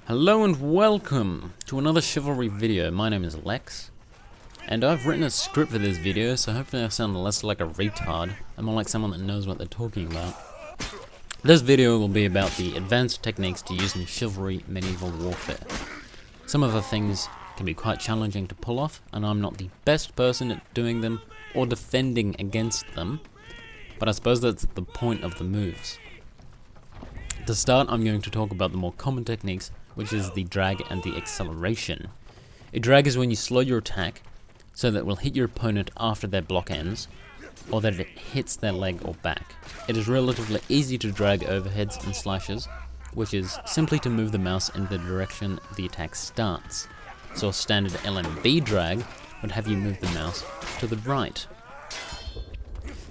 Hello and welcome to another Chivalry video. My name is Lex, and I've written a script for this video, so hopefully I sound less like a retard and more like someone that knows what they're talking about. This video will be about the advanced techniques to use in Chivalry medieval warfare. Some of the things can be quite challenging to pull off, and I'm not the best person at doing them or defending against them, but I suppose that's the point of the moves. To start, I'm going to talk about the more common techniques, which is the drag and the acceleration. A drag is when you slow your attack so that it will hit your opponent after their block ends, or that it hits their leg or back. It is relatively easy to drag overheads and slashes, which is simply to move the mouse in the direction the attack starts. So a standard LMB drag would have you move the mouse to the right.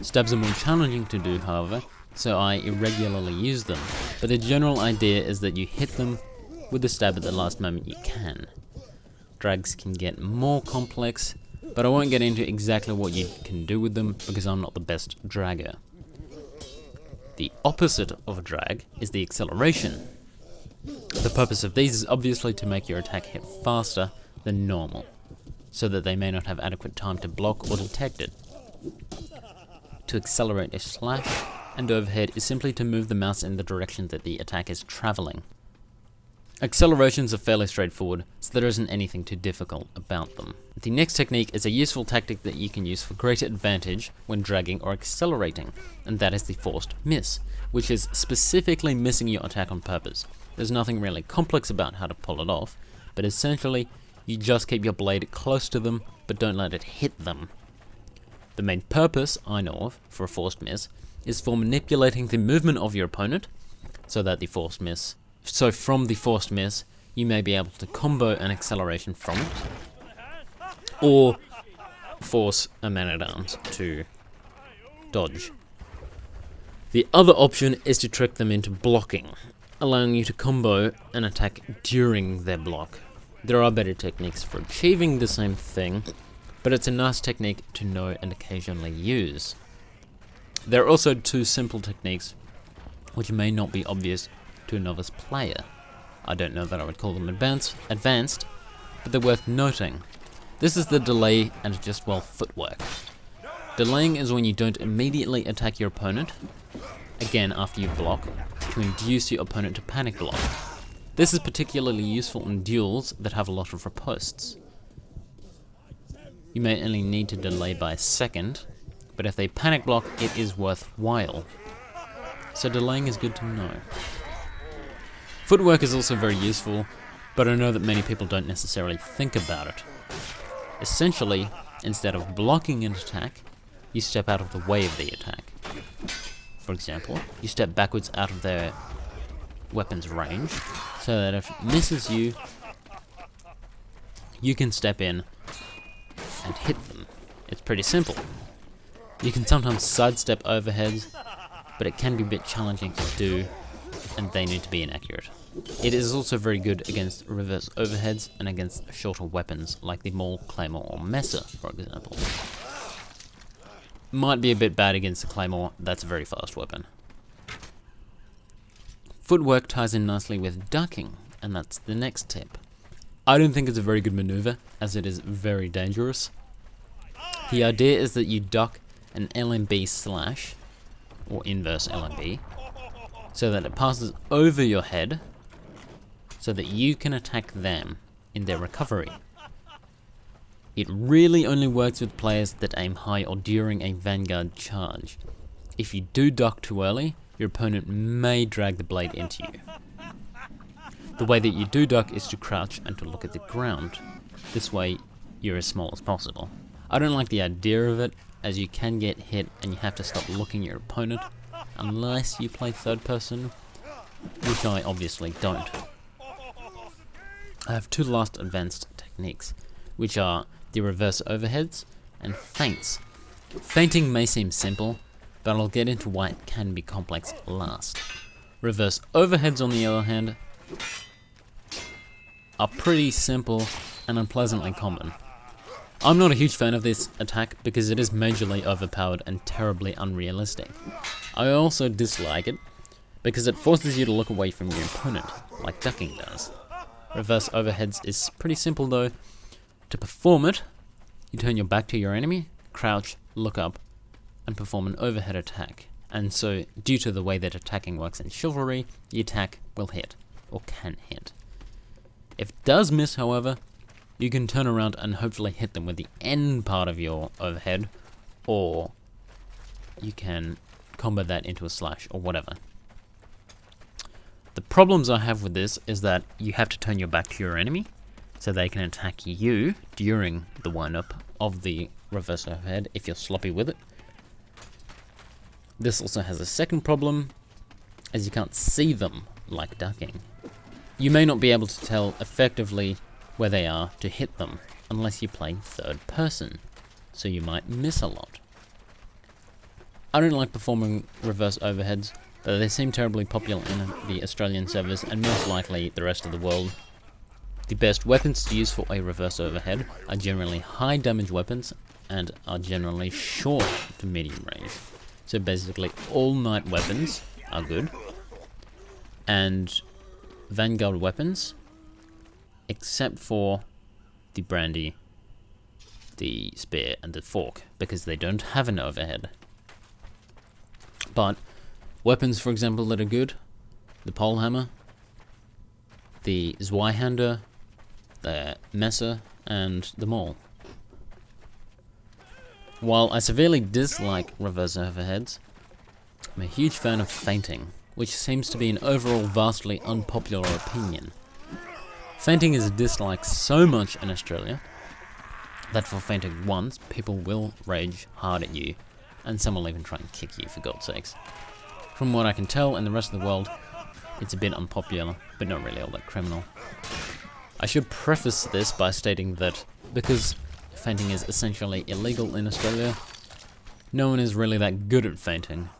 Stabs are more challenging to do, however, so I irregularly use them, but the general idea is that you hit them with the stab at the last moment you can. Drags can get more complex, but I won't get into exactly what you can do with them because I'm not the best dragger. The opposite of a drag is the acceleration. The purpose of these is obviously to make your attack hit faster than normal, so that they may not have adequate time to block or detect it. To accelerate a slash and overhead is simply to move the mouse in the direction that the attack is traveling. Accelerations are fairly straightforward, so there isn't anything too difficult about them. The next technique is a useful tactic that you can use for greater advantage when dragging or accelerating, and that is the forced miss, which is specifically missing your attack on purpose. There's nothing really complex about how to pull it off, but essentially, you just keep your blade close to them, but don't let it hit them. The main purpose, I know of, for a forced miss, is for manipulating the movement of your opponent, so from the forced miss, you may be able to combo an acceleration from it, or force a man-at-arms to dodge. The other option is to trick them into blocking, allowing you to combo an attack during their block. There are better techniques for achieving the same thing, but it's a nice technique to know and occasionally use. There are also two simple techniques which may not be obvious to a novice player. I don't know that I would call them advanced, but they're worth noting. This is the delay and adjust well footwork. Delaying is when you don't immediately attack your opponent, again after you block, to induce your opponent to panic block. This is particularly useful in duels that have a lot of ripostes. You may only need to delay by a second, but if they panic block, it is worthwhile. So delaying is good to know. Footwork is also very useful, but I know that many people don't necessarily think about it. Essentially, instead of blocking an attack, you step out of the way of the attack. For example, you step backwards out of their weapon's range, so that if it misses you, you can step in and hit them. It's pretty simple. You can sometimes sidestep overheads, but it can be a bit challenging to do, and they need to be inaccurate. It is also very good against reverse overheads and against shorter weapons like the maul, claymore, or messer, for example. Might be a bit bad against the claymore, that's a very fast weapon. Footwork ties in nicely with ducking, and that's the next tip. I don't think it's a very good maneuver, as it is very dangerous. The idea is that you duck an LMB slash, or inverse LMB, so that it passes over your head, so that you can attack them in their recovery. It really only works with players that aim high or during a vanguard charge. If you do duck too early, your opponent may drag the blade into you. The way that you do duck is to crouch and to look at the ground. This way, you're as small as possible. I don't like the idea of it, as you can get hit and you have to stop looking at your opponent, unless you play third person, which I obviously don't. I have two last advanced techniques, which are the reverse overheads and feints. Feinting may seem simple, but I'll get into why it can be complex last. Reverse overheads, on the other hand, are pretty simple and unpleasantly common. I'm not a huge fan of this attack because it is majorly overpowered and terribly unrealistic. I also dislike it because it forces you to look away from your opponent, like ducking does. Reverse overheads is pretty simple though. To perform it, you turn your back to your enemy, crouch, look up, and perform an overhead attack. And so, due to the way that attacking works in Chivalry, the attack will hit, or can hit. If it does miss, however, you can turn around and hopefully hit them with the end part of your overhead, or you can combo that into a slash, or whatever. The problems I have with this is that you have to turn your back to your enemy, so they can attack you during the wind-up of the reverse overhead if you're sloppy with it. This also has a second problem, as you can't see them like ducking. You may not be able to tell effectively where they are to hit them unless you play third person, so you might miss a lot. I don't like performing reverse overheads, though they seem terribly popular in the Australian servers and most likely the rest of the world. The best weapons to use for a reverse overhead are generally high damage weapons and are generally short to medium range. So basically all night weapons are good, and vanguard weapons, except for the brandy, the spear, and the fork, because they don't have an overhead. But weapons, for example, that are good, the polehammer, the Zweihander, the Messer, and the Maul. While I severely dislike reverse overheads, I'm a huge fan of feinting, which seems to be an overall vastly unpopular opinion. Feinting is disliked so much in Australia that for feinting once, people will rage hard at you, and some will even try and kick you, for God's sakes. From what I can tell in the rest of the world, it's a bit unpopular, but not really all that criminal. I should preface this by stating that because feinting is essentially illegal in Australia, no one is really that good at feinting.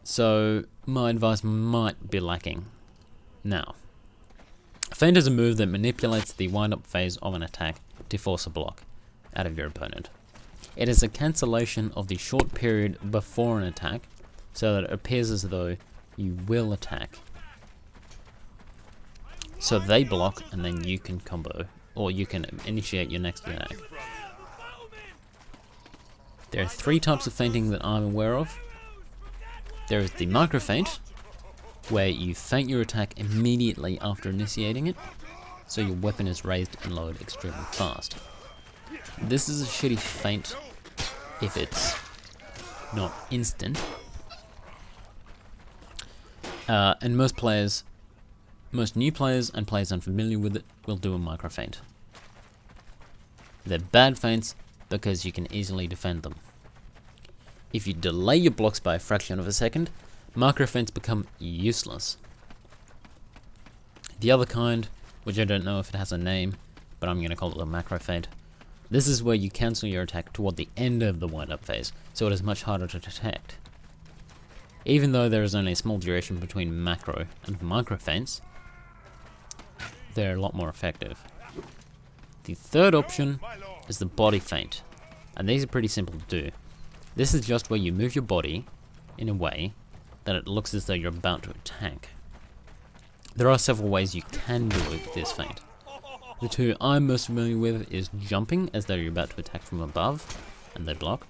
So my advice might be lacking. Now, feint is a move that manipulates the wind-up phase of an attack to force a block out of your opponent. It is a cancellation of the short period before an attack, so that it appears as though you will attack. So they block, and then you can combo, or you can initiate your next attack. There are 3 types of feinting that I'm aware of. There is the micro feint, where you feint your attack immediately after initiating it, so your weapon is raised and lowered extremely fast. This is a shitty feint if it's not instant, and most new players and players unfamiliar with it will do a micro feint. They're bad feints because you can easily defend them. If you delay your blocks by a fraction of a second, micro feints become useless. The other kind, which I don't know if it has a name, but I'm going to call it a macro feint. This is where you cancel your attack toward the end of the wind-up phase, so it is much harder to detect. Even though there is only a small duration between macro and micro feints, they're a lot more effective. The third option is the body feint, and these are pretty simple to do. This is just where you move your body in a way that it looks as though you're about to attack. There are several ways you can do this feint. The 2 I'm most familiar with is jumping as though you're about to attack from above, and they block,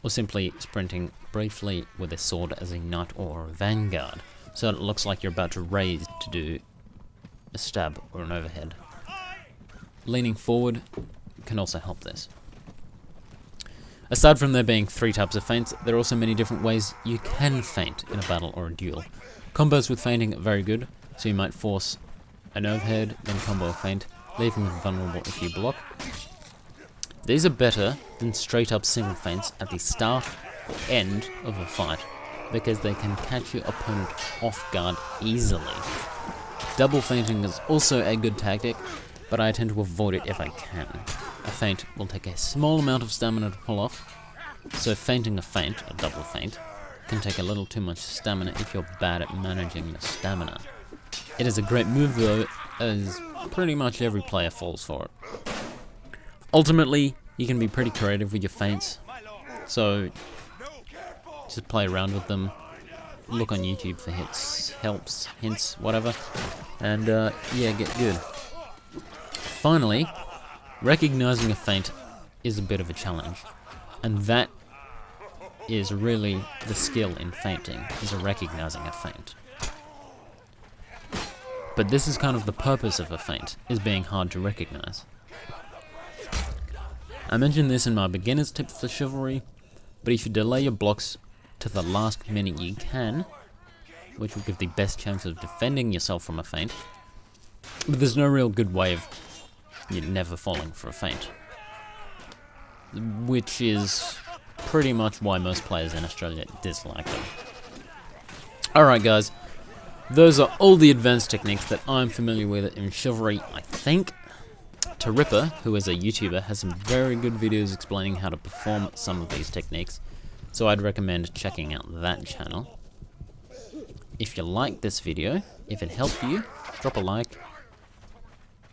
or simply sprinting briefly with a sword as a knight or a vanguard, so that it looks like you're about to raise to do a stab or an overhead. Leaning forward can also help this. Aside from there being 3 types of feints, there are also many different ways you can feint in a battle or a duel. Combos with feinting are very good, so you might force an overhead, then combo a feint, leaving them vulnerable if you block. These are better than straight up single feints at the start or end of a fight, because they can catch your opponent off guard easily. Double feinting is also a good tactic, but I tend to avoid it if I can. A feint will take a small amount of stamina to pull off, so feinting a feint, a double feint, can take a little too much stamina if you're bad at managing your stamina. It is a great move though, as pretty much every player falls for it. Ultimately, you can be pretty creative with your feints, so just play around with them, look on YouTube for hits, helps, hints, whatever, and yeah, get good. finally, recognizing a feint is a bit of a challenge, and that is really the skill in feinting, is recognizing a feint. But this is kind of the purpose of a feint, is being hard to recognize. I mentioned this in my beginner's tips for Chivalry, but if you delay your blocks to the last minute you can, which will give the best chance of defending yourself from a feint, but there's no real good way of you never falling for a feint, which is pretty much why most players in Australia dislike them. Alright guys, those are all the advanced techniques that I'm familiar with in Chivalry, I think. Ripper, who is a YouTuber, has some very good videos explaining how to perform some of these techniques, so I'd recommend checking out that channel. If you liked this video, if it helped you, drop a like.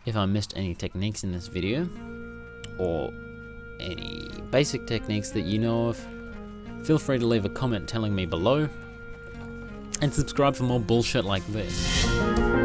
If I missed any techniques in this video, or any basic techniques that you know of, feel free to leave a comment telling me below, and subscribe for more bullshit like this.